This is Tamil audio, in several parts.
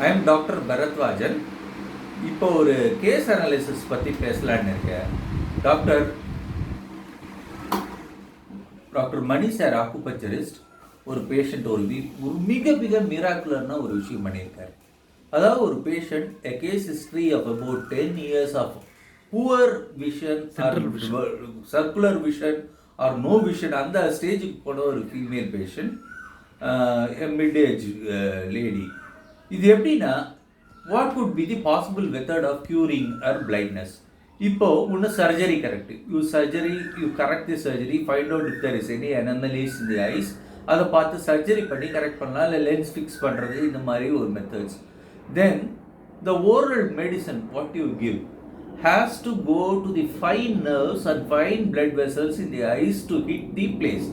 I am Dr. Bharatwajan. இப்போ ஒரு கேஸ் அனாலிசிஸ் பற்றி பேசலான்னு இருக்கேன். டாக்டர் மணி சார் ஆக்குபஞ்சரிஸ்ட் ஒரு பேஷண்ட் ஒரு மிக மிக மிராக்குலர்னா ஒரு விஷயம் பண்ணியிருக்காரு. அதாவது ஒரு patient a case history of about 10 years of poor vision or circular vision or no vision அந்த ஸ்டேஜுக்கு போன ஒரு female patient, mid age lady. இது எப்படின்னா, what could be the possible method of curing or blindness? இப்போ ஒன்று surgery correct, you correct the surgery, find out if there is any anomalies in the eyes, அதை பார்த்து சர்ஜரி பண்ணி கரெக்ட் பண்ணலாம், இல்லை லென்ஸ் ஃபிக்ஸ் பண்ணுறது, இந்த மாதிரி ஒரு methods. Then the oral medicine what you give has to go to the fine nerves and fine blood vessels in the eyes to hit the place.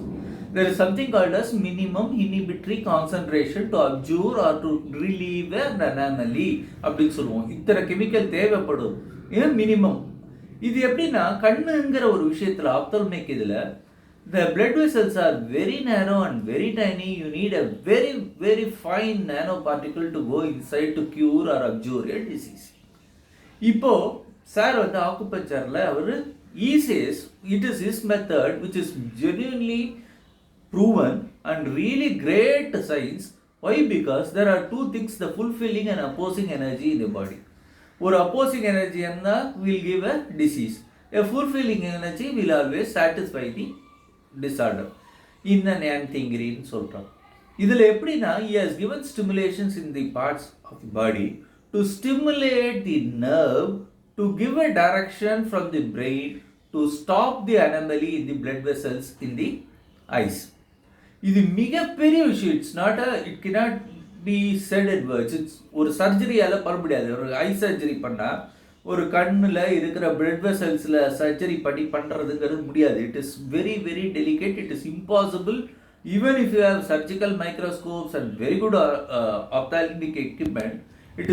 There is something called as minimum inhibitory concentration to abjure or to relieve an anomaly அப்படின்னு சொல்லுவோம். இத்தனை கெமிக்கல் தேவைப்படும், ஏன் மினிமம். இது எப்படின்னா, கண்ணுங்கிற ஒரு விஷயத்தில் ஆப்தல்மிக் இதில் the blood vessels are very narrow and very tiny. You need a very very fine nanoparticle to go inside to cure or abjure a disease. இப்போ சார் வந்து ஆக்குபஞ்சரில் அவர் says it is his method which is genuinely proven and really great science. Why? Because there are two things, the fulfilling and opposing energy in the body. Or opposing energy will give a disease. A fulfilling energy will always satisfy the disorder. In the Nantingri சொல்றோம். இதில் எப்படின்னா, he has given stimulations in the parts of the body to stimulate the nerve to give a direction from the brain to stop the anomaly in the blood vessels in the eyes. இது மிகப்பெரிய விஷயம். It cannot be said in words. ஒரு சர்ஜரியால் பண்ண முடியாது. ஒரு ஐ சர்ஜரி பண்ணால் ஒரு கண்ணில் இருக்கிற பிளட் வெசல்ஸில் சர்ஜரி பண்ணுறதுங்கிறது முடியாது. It is very very delicate. It is impossible. Even if you have surgical microscopes and very good ophthalmic equipment, it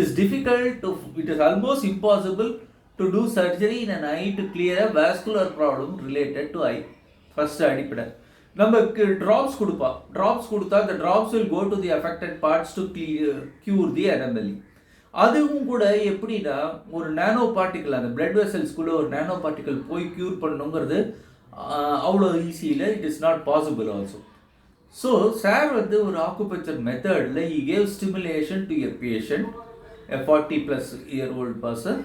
is almost impossible to do surgery in an eye to clear a vascular problem related to eye. First அடிப்படை நமக்கு ட்ராப்ஸ் கொடுத்தா the drops will go to the affected parts to cure the anomaly. அதுவும் கூட எப்படின்னா, ஒரு நானோ பார்ட்டிக்கல் அந்த பிளட் வெசல்ஸ்குள்ளே ஒரு நானோ பார்ட்டிக்கல் போய் க்யூர் பண்ணணுங்கிறது அவ்வளோ ஈஸியில் it is not possible also. So sir வந்து ஒரு ஆக்குபஞ்சர் மெத்தடில் he gave stimulation to a patient, a 40+ year-old person,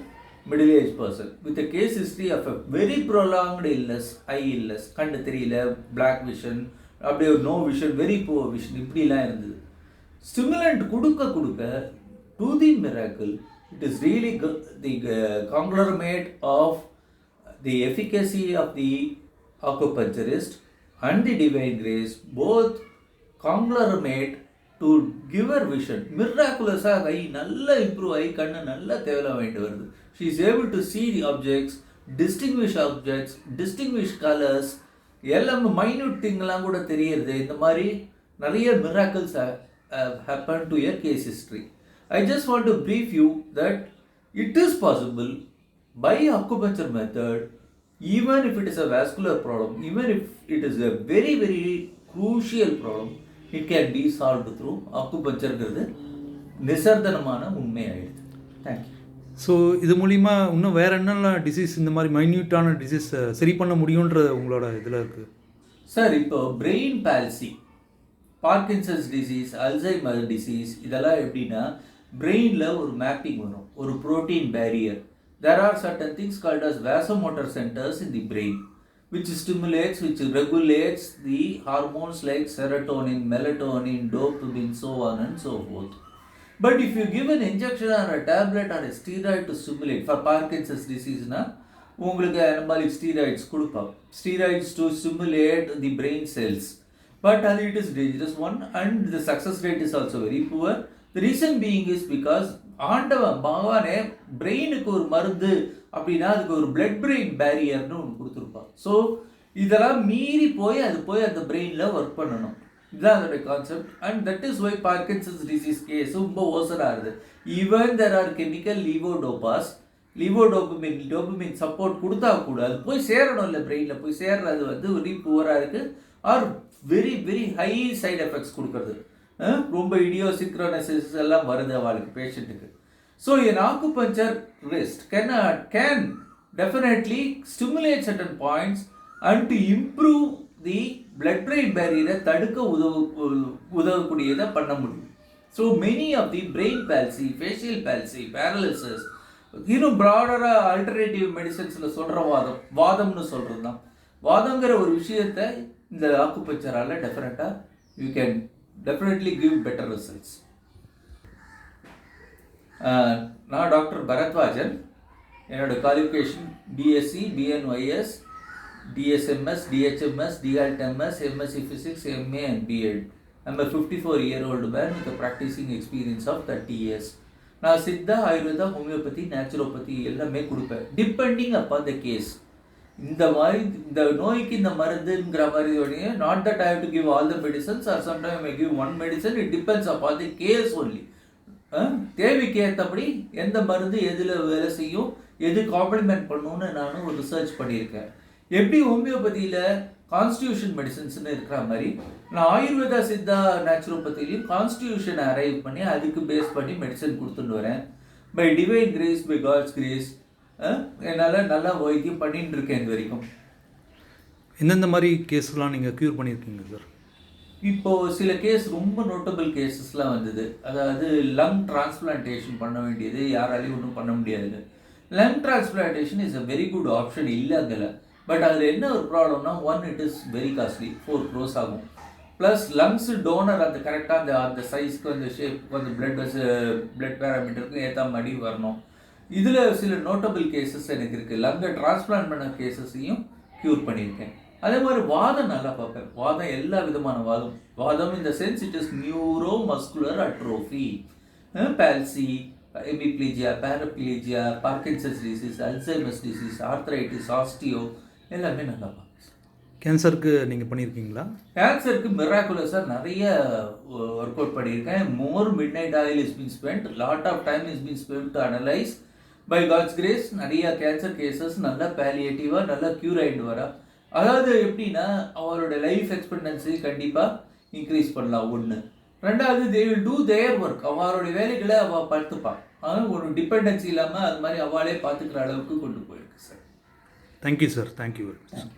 middle-aged person with a case history of a very prolonged illness, eye illness, கண்டு தெரியல, black vision, அப்படியே no vision, very poor vision, இப்படிலாம் இருந்தது. ஸ்டிமுலண்ட் கொடுக்க to the miracle, it is really the conglomerate of the efficacy of the acupuncturist and the divine grace, both conglomerate to give her vision. Miraculously ஐ நல்லா இம்ப்ரூவ் ஆகி கண்ணு நல்லா தேவையில்ல வாங்கிட்டு வருது. She is able to see the objects, distinguish colors, எல்லாம் மைன்யூட் திங்லாம் கூட தெரியுது. இந்த மாதிரி நிறைய miracles have happened to your case history. I just want to brief you that it is possible by acupuncture method, even if it is a vascular problem, even if it is a very very crucial problem, it can be solved through acupuncture. நிசர்தனமான உண்மையாயிடுது. தேங்க்யூ. ஸோ இது மூலிமா இன்னும் வேறு என்னெல்லாம் டிசீஸ், இந்த மாதிரி மைன்யூட்டான டிசீஸ் சரி பண்ண முடியுன்றது உங்களோட இதில் இருக்குது சார்? இப்போ brain palsy, Parkinson's disease, Alzheimer disease, இதெல்லாம் எப்படின்னா, பிரெயினில் ஒரு மேப்பிங் வரும், ஒரு protein barrier. There are certain things called as vasomotor centers in the brain, which stimulates, which regulates the hormones like serotonin, melatonin, dopamine, so on and so forth. But if you give an injection or a tablet or a steroid to stimulate, for Parkinson's disease na, உங்களுக்கு anabolic steroids கொடுப்போம், steroids to stimulate the brain cells. But it is dangerous one, and the success rate is also very poor. The reason being is because ஆண்டவன் பகவானே பிரெயினுக்கு ஒரு மருந்து அப்படின்னா அதுக்கு ஒரு பிளட் பிரெயின் பேரியர்னு ஒன்று கொடுத்துருப்பான். ஸோ இதெல்லாம் மீறி போய் அந்த பிரெயினில் ஒர்க் பண்ணணும். இதுதான் அதோடைய concept. And that is why Parkinson's disease case ரொம்ப ஓசராகுது. Even there are chemical dopamine support கொடுத்தா கூட அது போய் சேரணும் இல்லை, பிரெயினில் போய் சேர்றது வந்து வெரி புவராக இருக்குது, or very very high side effects கொடுக்குறது. ரொம்ப இடியோசிக்ரோனசிஸ் எல்லாம் வருது அவளுக்கு பேஷண்ட்டுக்கு. ஸோ என் acupuncture wrist can definitely stimulate certain points and to improve the blood brain பேரியரை தடுக்க உதவக்கூடியதை பண்ண முடியும். So many of the brain palsy, facial palsy, paralysis, இன்னும் ப்ராடராக ஆல்டர்னேட்டிவ் மெடிசன்ஸில் சொல்கிற வாதம்னு சொல்கிறது தான். வாதங்கிற ஒரு விஷயத்தை இந்த ஆக்குபஞ்சரால் டெஃபினட்டாக you can definitely give better results. நான் டாக்டர் பரத்வாஜன். என்னோட qualification B.S.c, B.N.Y.S, D.S.M.S, D.H.M.S, D.AIt.M.S, M.Sc Physics, M.A and B.Ed. I'm a 54-year-old man with a practicing experience of 30 years. நான் சித்தா, ஆயுர்வேதா, ஹோமியோபதி, நேச்சுரோபதி எல்லாமே கொடுப்பேன் டிபெண்டிங் அப்பான் த கேஸ். இந்த மாதிரி இந்த நோய்க்கு இந்த மருந்துங்கிற மாதிரி not that I have to give all the medicines or sometime I give one medicine. It depends upon the case only. தேவைக்கு ஏற்றபடி எந்த மருந்து எதில் வேலை செய்யும், எது காம்ப்ளிமெண்ட் பண்ணணும்னு நானும் ஒரு ரிசர்ச் பண்ணியிருக்கேன். எப்படி ஹோமியோபதியில் கான்ஸ்டியூஷன் மெடிசன்ஸ்னு இருக்கிற மாதிரி நான் ஆயுர்வேதா, சித்தா, நேச்சுரோபதிலையும் கான்ஸ்டியூஷனை அரைவ் பண்ணி அதுக்கு பேஸ் பண்ணி மெடிசன் கொடுத்துட்டு வரேன். By divine grace, by God's grace என்னால் நல்லா வைத்தியம் பண்ணிட்டு இருக்கேன் இது வரைக்கும். எந்தெந்த மாதிரி கேஸ்லாம் நீங்கள் க்யூர் பண்ணியிருக்கீங்க சார்? இப்போது சில கேஸ் ரொம்ப நோட்டபிள் கேசஸ்லாம் வந்தது. அதாவது லங் டிரான்ஸ்பிளான்டேஷன் பண்ண வேண்டியது யாராலையும் ஒன்றும் பண்ண முடியாது. Lung transplantation is a very good option இல்லைங்கல. பட் அதில் என்ன ஒரு ப்ராப்ளம்னா, one it is very costly, 4 crores ஆகும். ப்ளஸ் லங்ஸ் டோனர் அந்த கரெக்டாக அந்த சைஸ்க்கு, அந்த ஷேப்புக்கு, அந்த பிளட் பேராமீட்டருக்கு ஏற்ற மாதிரி வரணும். இதில் சில நோட்டபிள் கேசஸ் எனக்கு இருக்குது. லங்கை டிரான்ஸ்பிளான்ட் பண்ண கேசஸையும் க்யூர் பண்ணியிருக்கேன். அதே மாதிரி வாதம் நல்லா பார்ப்பேன். வாதம் எல்லா விதமான வாதம் இந்த sense it is neuro muscular atrophy, palsy, hemiplegia, paraplegia, Parkinson's disease, Alzheimer's disease, arthritis, osteo எல்லாமே நல்லா பார்ப்பேன். கேன்சருக்கு நீங்கள் பண்ணியிருக்கீங்களா? கேன்சருக்கு மிராக்குலஸாக நிறைய ஒர்க் அவுட் பண்ணியிருக்கேன். More midnight oil is been spent, lot of time is been spent to analyse. By God's grace நிறைய கேன்சர் கேசஸ் நல்லா பேலியேட்டிவாக நல்லா க்யூர் ஆகிட்டு வரா. அதாவது எப்படின்னா, அவரோட லைஃப் எக்ஸ்பெக்டன்சி கண்டிப்பாக இன்க்ரீஸ் பண்ணலாம். ஒன்று. ரெண்டாவது, they will do there work. அவரோட வேலைகளை அவள் பார்த்துப்பாள். ஆனால் ஒரு டிபெண்டன்சி இல்லாமல் அது மாதிரி அவளே பார்த்துக்கிற அளவுக்கு கொண்டு போயிருக்கு sir. Thank you sir. Thank you very much.